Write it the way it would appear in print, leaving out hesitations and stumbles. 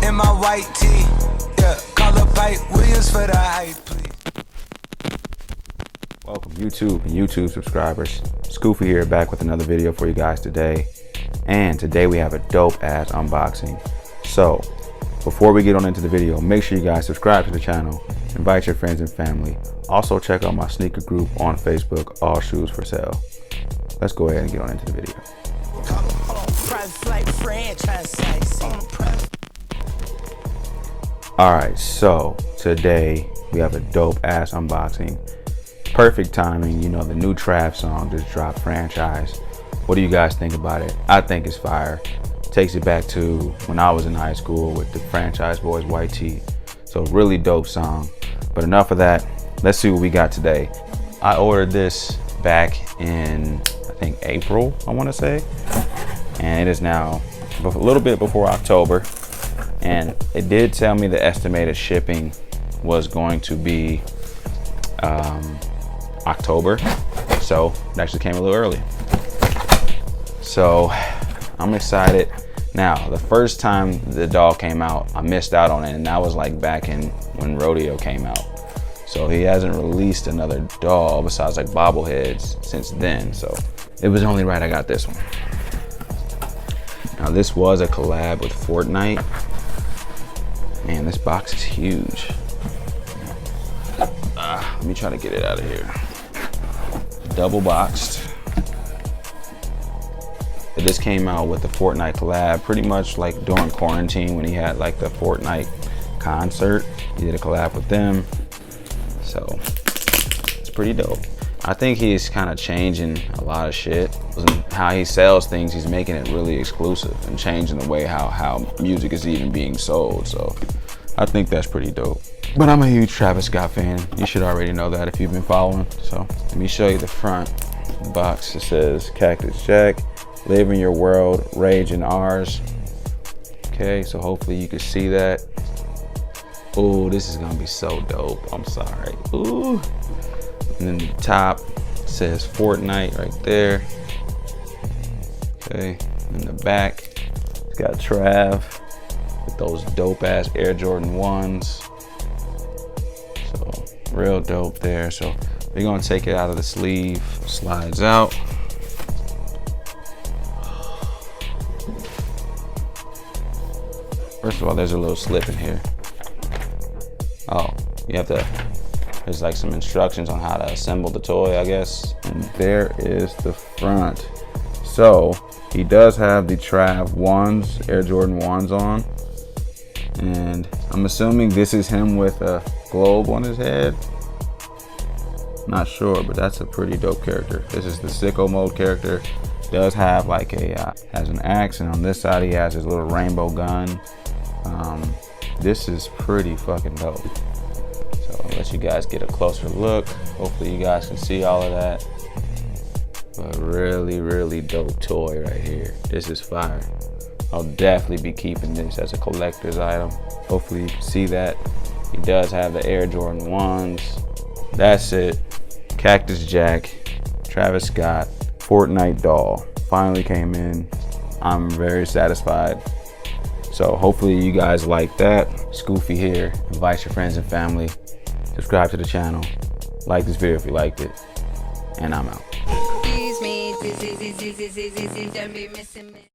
in my white tee. Yeah, call up Pike Williams for the hype, please. Welcome YouTube and YouTube subscribers. SKOOFEE here, back with another video for you guys today. And today we have a dope ass unboxing. So before we get on into the video, make sure you guys subscribe to the channel, invite your friends and family. Also check out my sneaker group on Facebook, All Shoes for Sale. Let's go ahead and get on into the video. Alright, so today we have a dope ass unboxing. Perfect timing, you know, the new Trav song just dropped, Franchise. What do you guys think about it? I think it's fire. Takes it back to when I was in high school with the Franchise Boys White Tee. So really dope song. But enough of that. Let's see what we got today. I ordered this back in, I think April, I want to say. And it is now a little bit before October. And it did tell me the estimated shipping was going to be October. So it actually came a little early. So I'm excited. Now, the first time the doll came out, I missed out on it, and that was like back in when Rodeo came out. So he hasn't released another doll besides like bobbleheads since then. So it was only right I got this one. Now this was a collab with FORTNITE. Man, this box is huge. Let me try to get it out of here. Double boxed. This came out with the FORTNITE collab pretty much like during quarantine when he had like the FORTNITE concert. He did a collab with them. So it's pretty dope. I think he's kind of changing a lot of shit. How he sells things, he's making it really exclusive and changing the way how music is even being sold. So I think that's pretty dope. But I'm a huge Travis Scott fan. You should already know that if you've been following. So let me show you the front box. It says Cactus Jack, live in your world, rage in ours. Okay, so hopefully you can see that. Oh, this is gonna be so dope. I'm sorry. Ooh. And then the top says FORTNITE right there. Okay, in the back, it's got Trav with those dope ass Air Jordan 1s. So real dope there. So we're gonna take it out of the sleeve, slides out. First of all, there's a little slip in here. Oh, you have to, there's like some instructions on how to assemble the toy, I guess. And there is the front. So he does have the Trav 1s, Air Jordan 1s on. And I'm assuming this is him with a globe on his head. Not sure, but that's a pretty dope character. This is the sicko mode character. Does have like a, has an axe, and on this side he has his little rainbow gun. This is pretty fucking dope. So I'll let you guys get a closer look. Hopefully you guys can see all of that. But really, really dope toy right here. This is fire. I'll definitely be keeping this as a collector's item. Hopefully you can see that. He does have the Air Jordan 1s. That's it. Cactus Jack, Travis Scott, FORTNITE doll. Finally came in. I'm very satisfied. So hopefully you guys like that. SKOOFEE here. Invite your friends and family. Subscribe to the channel. Like this video if you liked it. And I'm out.